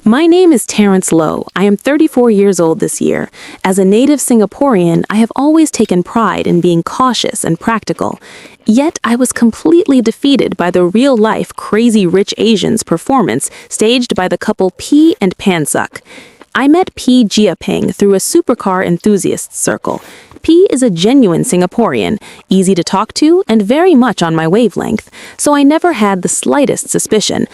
My name is Terrence Lowe. I am 34 years old this year. As a native Singaporean, I have always taken pride in being cautious and practical. Yet I was completely defeated by the real-life Crazy Rich Asians performance staged by the couple P and Pansuk. I met P Jiaping through a supercar enthusiast circle. P is a genuine Singaporean, easy to talk to and very much on my wavelength, so I never had the slightest suspicion.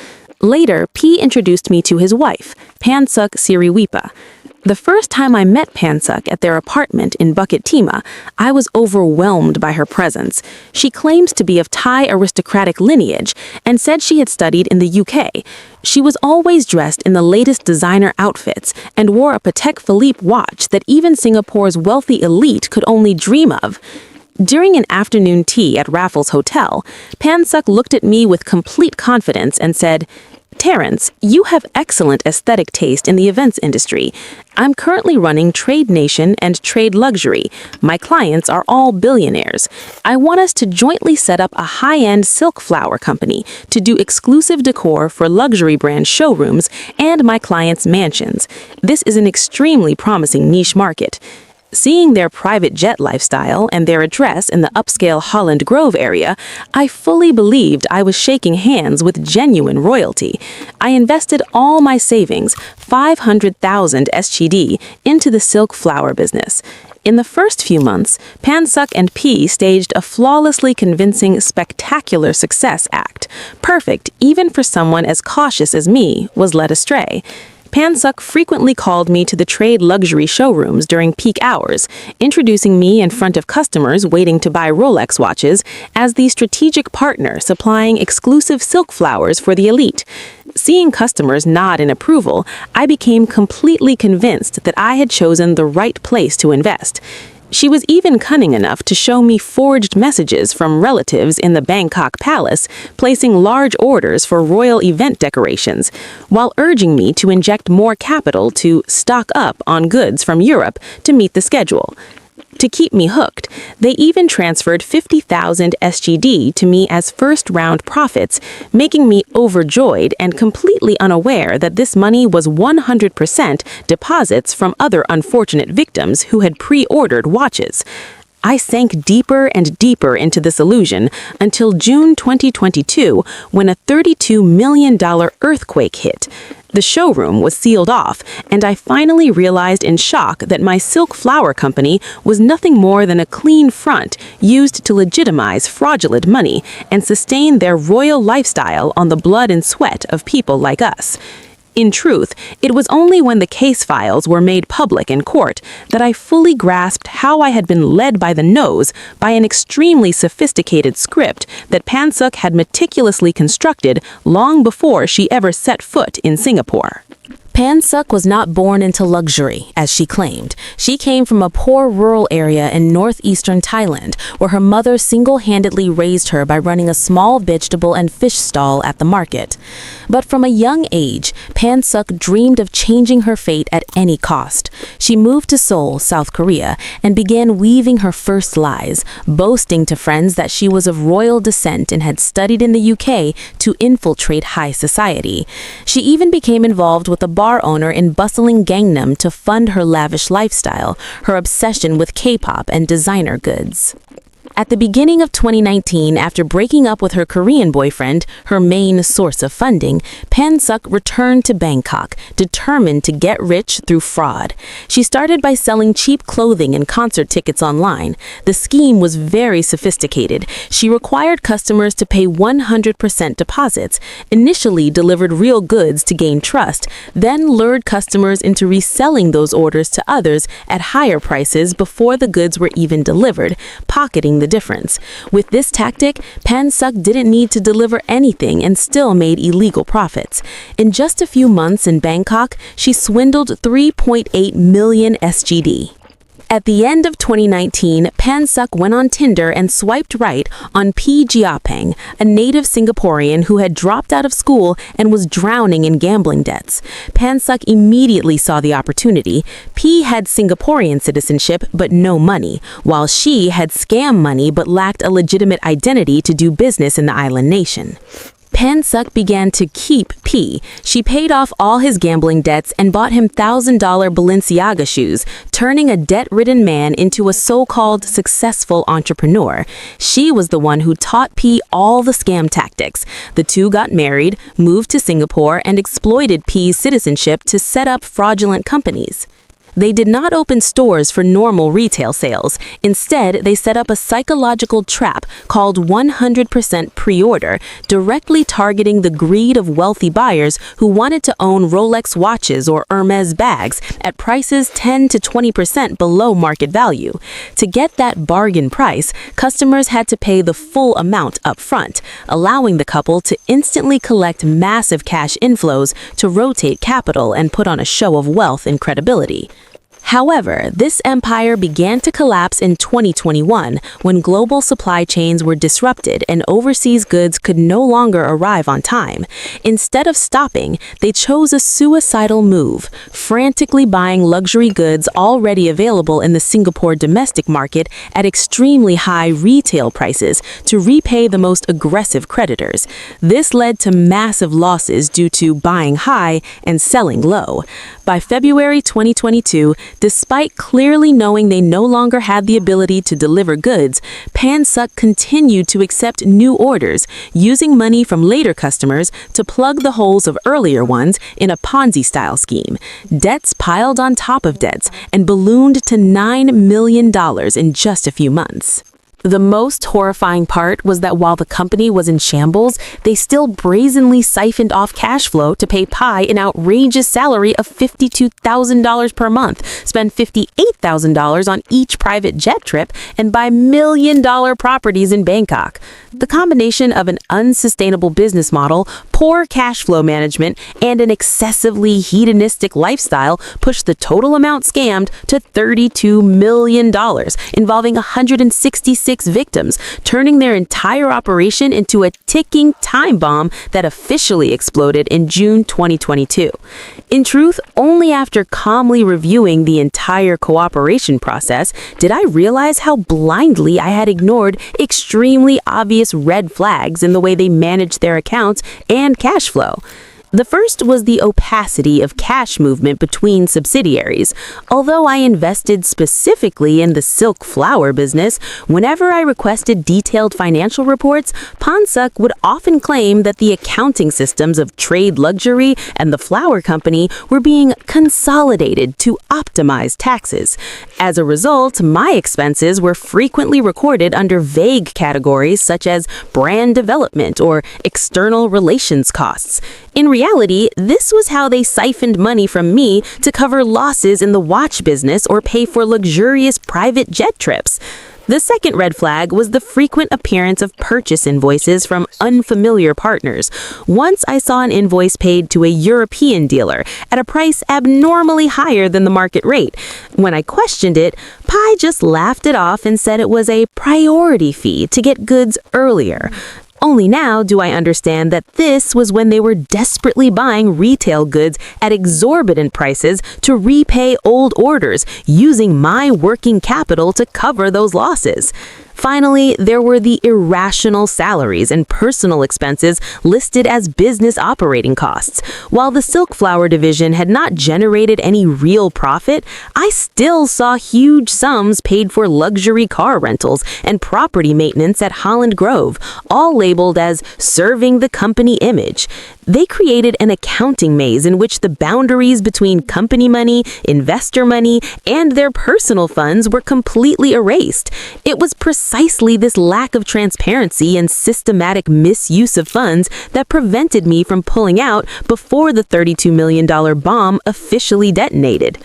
Later, P introduced me to his wife, Pansuk Siriwipa. The first time I met Pansuk at their apartment in Bukit Timah, I was overwhelmed by her presence. She claims to be of Thai aristocratic lineage and said she had studied in the UK. She was always dressed in the latest designer outfits and wore a Patek Philippe watch that even Singapore's wealthy elite could only dream of. During an afternoon tea at Raffles Hotel, Pansuk looked at me with complete confidence and said, "Terrence, you have excellent aesthetic taste in the events industry. I'm currently running Trade Nation and Trade Luxury. My clients are all billionaires. I want us to jointly set up a high-end silk flower company to do exclusive decor for luxury brand showrooms and my clients' mansions. This is an extremely promising niche market." Seeing their private jet lifestyle and their address in the upscale Holland Grove area, I fully believed I was shaking hands with genuine royalty. I invested all my savings, 500,000 SGD, into the silk flower business. In the first few months, Pansuk and P staged a flawlessly convincing, spectacular success act. Perfect, even for someone as cautious as me, was led astray. Pansuk frequently called me to the trade luxury showrooms during peak hours, introducing me in front of customers waiting to buy Rolex watches as the strategic partner supplying exclusive silk flowers for the elite. Seeing customers nod in approval, I became completely convinced that I had chosen the right place to invest. She was even cunning enough to show me forged messages from relatives in the Bangkok palace, placing large orders for royal event decorations, while urging me to inject more capital to stock up on goods from Europe to meet the schedule. To keep me hooked, they even transferred 50,000 SGD to me as first-round profits, making me overjoyed and completely unaware that this money was 100% deposits from other unfortunate victims who had pre-ordered watches. I sank deeper and deeper into this illusion until June 2022, when a $32 million earthquake hit. The showroom was sealed off, and I finally realized in shock that my silk flower company was nothing more than a clean front used to legitimize fraudulent money and sustain their royal lifestyle on the blood and sweat of people like us. In truth, it was only when the case files were made public in court that I fully grasped how I had been led by the nose by an extremely sophisticated script that Pansuk had meticulously constructed long before she ever set foot in Singapore. Pansuk was not born into luxury, as she claimed. She came from a poor rural area in northeastern Thailand, where her mother single-handedly raised her by running a small vegetable and fish stall at the market. But from a young age, Pansuk dreamed of changing her fate at any cost. She moved to Seoul, South Korea, and began weaving her first lies, boasting to friends that she was of royal descent and had studied in the UK to infiltrate high society. She even became involved with a bar owner in bustling Gangnam to fund her lavish lifestyle, her obsession with K-pop and designer goods. At the beginning of 2019, after breaking up with her Korean boyfriend, her main source of funding, Pansuk returned to Bangkok, determined to get rich through fraud. She started by selling cheap clothing and concert tickets online. The scheme was very sophisticated. She required customers to pay 100% deposits, initially delivered real goods to gain trust, then lured customers into reselling those orders to others at higher prices before the goods were even delivered, pocketing the difference. With this tactic, Pansuk didn't need to deliver anything and still made illegal profits. In just a few months in Bangkok, she swindled 3.8 million SGD. At the end of 2019, Pansuk went on Tinder and swiped right on P Jiaping, a native Singaporean who had dropped out of school and was drowning in gambling debts. Pansuk immediately saw the opportunity. P had Singaporean citizenship but no money, while she had scam money but lacked a legitimate identity to do business in the island nation. Pan-suk began to keep P. She paid off all his gambling debts and bought him $1,000 Balenciaga shoes, turning a debt-ridden man into a so-called successful entrepreneur. She was the one who taught P all the scam tactics. The two got married, moved to Singapore, and exploited P's citizenship to set up fraudulent companies. They did not open stores for normal retail sales. Instead, they set up a psychological trap called 100% pre-order, directly targeting the greed of wealthy buyers who wanted to own Rolex watches or Hermes bags at prices 10 to 20% below market value. To get that bargain price, customers had to pay the full amount up front, allowing the couple to instantly collect massive cash inflows to rotate capital and put on a show of wealth and credibility. However, this empire began to collapse in 2021 when global supply chains were disrupted and overseas goods could no longer arrive on time. Instead of stopping, they chose a suicidal move, frantically buying luxury goods already available in the Singapore domestic market at extremely high retail prices to repay the most aggressive creditors. This led to massive losses due to buying high and selling low. By February 2022, despite clearly knowing they no longer had the ability to deliver goods, Pan-suk continued to accept new orders, using money from later customers to plug the holes of earlier ones in a Ponzi-style scheme. Debts piled on top of debts and ballooned to $9 million in just a few months. The most horrifying part was that while the company was in shambles, they still brazenly siphoned off cash flow to pay Pi an outrageous salary of $52,000 per month, spend $58,000 on each private jet trip, and buy million-dollar properties in Bangkok. The combination of an unsustainable business model, poor cash flow management, and an excessively hedonistic lifestyle pushed the total amount scammed to $32 million, involving 166 victims, turning their entire operation into a ticking time bomb that officially exploded in June 2022. In truth, only after calmly reviewing the entire cooperation process did I realize how blindly I had ignored extremely obvious red flags in the way they managed their accounts and cash flow. The first was the opacity of cash movement between subsidiaries. Although I invested specifically in the silk flower business, whenever I requested detailed financial reports, Pan-suk would often claim that the accounting systems of Trade Luxury and the flower company were being consolidated to optimize taxes. As a result, my expenses were frequently recorded under vague categories such as brand development or external relations costs. In reality, this was how they siphoned money from me to cover losses in the watch business or pay for luxurious private jet trips. The second red flag was the frequent appearance of purchase invoices from unfamiliar partners. Once I saw an invoice paid to a European dealer at a price abnormally higher than the market rate. When I questioned it, Pi just laughed it off and said it was a priority fee to get goods earlier. Only now do I understand that this was when they were desperately buying retail goods at exorbitant prices to repay old orders, using my working capital to cover those losses. Finally, there were the irrational salaries and personal expenses listed as business operating costs. While the silk flower division had not generated any real profit, I still saw huge sums paid for luxury car rentals and property maintenance at Holland Grove, all labeled as serving the company image. They created an accounting maze in which the boundaries between company money, investor money, and their personal funds were completely erased. It was precisely this lack of transparency and systematic misuse of funds that prevented me from pulling out before the $32 million bomb officially detonated.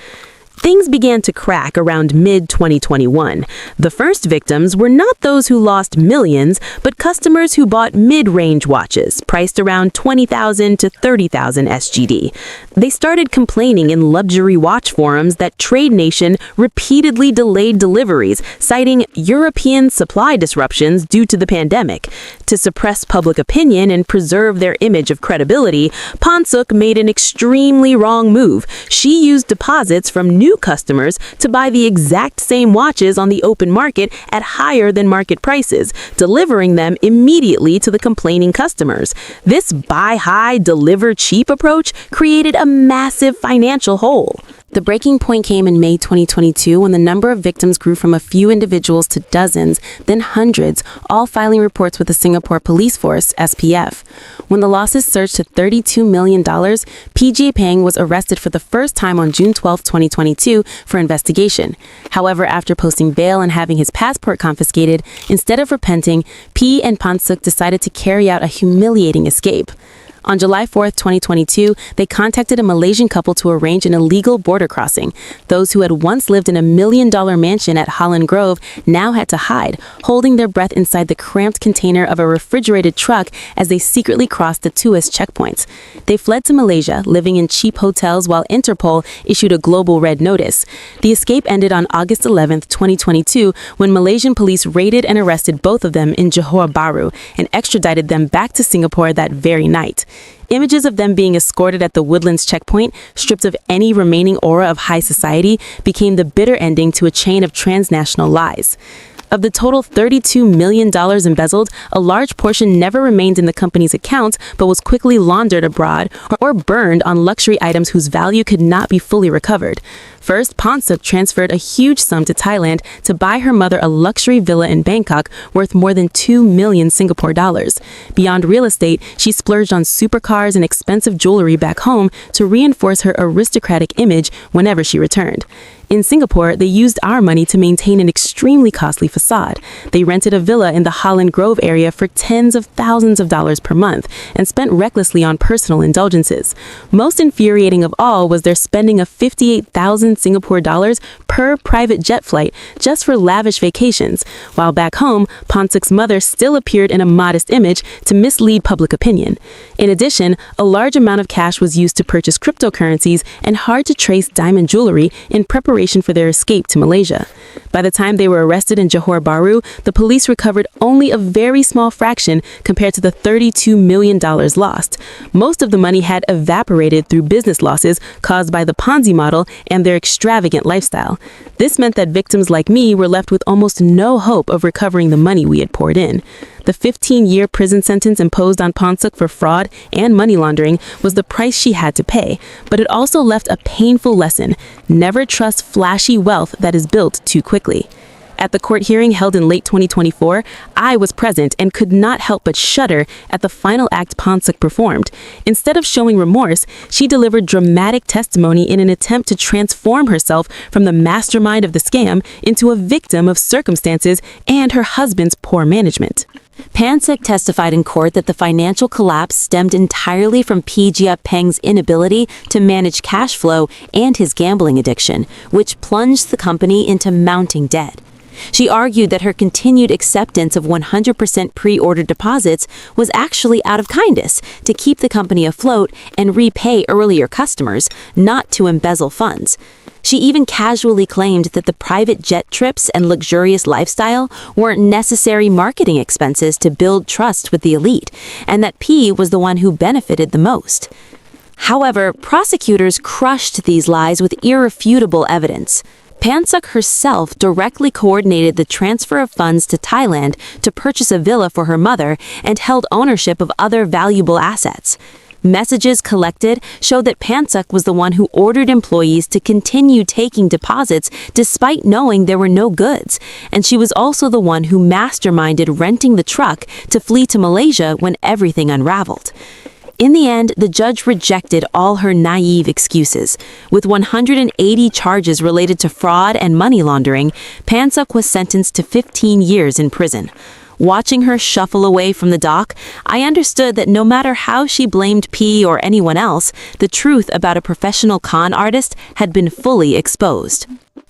Things began to crack around mid-2021. The first victims were not those who lost millions, but customers who bought mid-range watches, priced around 20,000 to 30,000 SGD. They started complaining in luxury watch forums that Trade Nation repeatedly delayed deliveries, citing European supply disruptions due to the pandemic. To suppress public opinion and preserve their image of credibility, Pan-suk made an extremely wrong move. She used deposits from new new customers to buy the exact same watches on the open market at higher than market prices, delivering them immediately to the complaining customers. This buy high, deliver cheap approach created a massive financial hole. The breaking point came in May 2022 when the number of victims grew from a few individuals to dozens, then hundreds, all filing reports with the Singapore Police Force, SPF. When the losses surged to $32 million, PJ Pang was arrested for the first time on June 12, 2022 for investigation. However, after posting bail and having his passport confiscated, instead of repenting, P and Pansuk decided to carry out a humiliating escape. On July 4, 2022, they contacted a Malaysian couple to arrange an illegal border crossing. Those who had once lived in a $1 million mansion at Holland Grove now had to hide, holding their breath inside the cramped container of a refrigerated truck as they secretly crossed the Tuas checkpoints. They fled to Malaysia, living in cheap hotels while Interpol issued a global red notice. The escape ended on August 11, 2022, when Malaysian police raided and arrested both of them in Johor Bahru and extradited them back to Singapore that very night. Images of them being escorted at the Woodlands checkpoint, stripped of any remaining aura of high society, became the bitter ending to a chain of transnational lies. Of the total $32 million embezzled, a large portion never remained in the company's accounts but was quickly laundered abroad or burned on luxury items whose value could not be fully recovered. First, Pansuk transferred a huge sum to Thailand to buy her mother a luxury villa in Bangkok worth more than 2 million Singapore dollars. Beyond real estate, she splurged on supercars and expensive jewelry back home to reinforce her aristocratic image whenever she returned. In Singapore, they used our money to maintain an extremely costly facade. They rented a villa in the Holland Grove area for tens of thousands of dollars per month and spent recklessly on personal indulgences. Most infuriating of all was their spending of 58,000 Singapore dollars per private jet flight just for lavish vacations, while back home, Pansuk's mother still appeared in a modest image to mislead public opinion. In addition, a large amount of cash was used to purchase cryptocurrencies and hard-to-trace diamond jewelry in preparation for their escape to Malaysia. By the time they were arrested in Johor Bahru, the police recovered only a very small fraction compared to the $32 million lost. Most of the money had evaporated through business losses caused by the Ponzi model and their extravagant lifestyle. This meant that victims like me were left with almost no hope of recovering the money we had poured in. The 15-year prison sentence imposed on Pansuk for fraud and money laundering was the price she had to pay, but it also left a painful lesson: never trust flashy wealth that is built too quickly. At the court hearing held in late 2024, I was present and could not help but shudder at the final act Pansuk performed. Instead of showing remorse, she delivered dramatic testimony in an attempt to transform herself from the mastermind of the scam into a victim of circumstances and her husband's poor management. Pansuk testified in court that the financial collapse stemmed entirely from P. Gia Peng's inability to manage cash flow and his gambling addiction, which plunged the company into mounting debt. She argued that her continued acceptance of 100% pre-order deposits was actually out of kindness to keep the company afloat and repay earlier customers, not to embezzle funds. She even casually claimed that the private jet trips and luxurious lifestyle weren't necessary marketing expenses to build trust with the elite, and that P was the one who benefited the most. However, prosecutors crushed these lies with irrefutable evidence. Pansuk herself directly coordinated the transfer of funds to Thailand to purchase a villa for her mother and held ownership of other valuable assets. Messages collected showed that Pansuk was the one who ordered employees to continue taking deposits despite knowing there were no goods, and she was also the one who masterminded renting the truck to flee to Malaysia when everything unraveled. In the end, the judge rejected all her naive excuses. With 180 charges related to fraud and money laundering, Pansuk was sentenced to 15 years in prison. Watching her shuffle away from the dock, I understood that no matter how she blamed P or anyone else, the truth about a professional con artist had been fully exposed.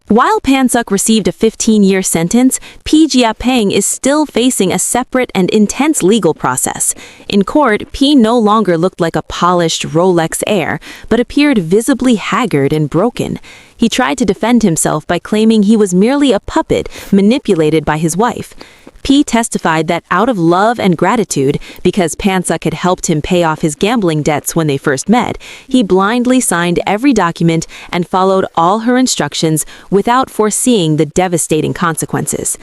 While Pansuk received a 15-year sentence, P. Gia Peng is still facing a separate and intense legal process. In court, P no longer looked like a polished Rolex heir, but appeared visibly haggard and broken. He tried to defend himself by claiming he was merely a puppet manipulated by his wife. P testified that out of love and gratitude, because Pansuk had helped him pay off his gambling debts when they first met, he blindly signed every document and followed all her instructions without foreseeing the devastating consequences.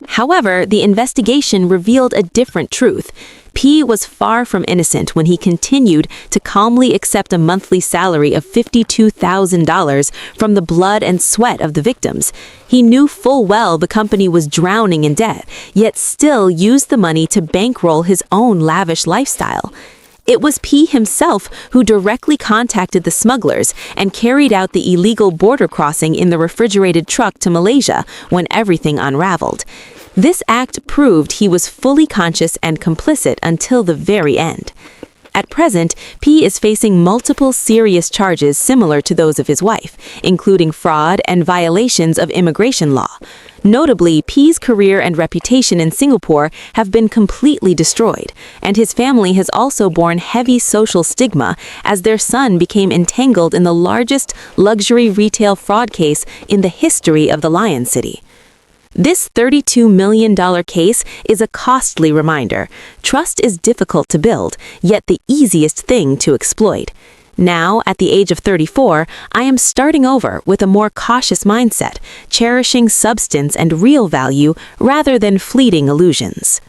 However, the investigation revealed a different truth. P was far from innocent when he continued to calmly accept a monthly salary of $52,000 from the blood and sweat of the victims. He knew full well the company was drowning in debt, yet still used the money to bankroll his own lavish lifestyle. It was P himself who directly contacted the smugglers and carried out the illegal border crossing in the refrigerated truck to Malaysia when everything unraveled. This act proved he was fully conscious and complicit until the very end. At present, P is facing multiple serious charges similar to those of his wife, including fraud and violations of immigration law. Notably, P's career and reputation in Singapore have been completely destroyed, and his family has also borne heavy social stigma as their son became entangled in the largest luxury retail fraud case in the history of the Lion City. This $32 million case is a costly reminder. Trust is difficult to build, yet the easiest thing to exploit. Now, at the age of 34, I am starting over with a more cautious mindset, cherishing substance and real value rather than fleeting illusions.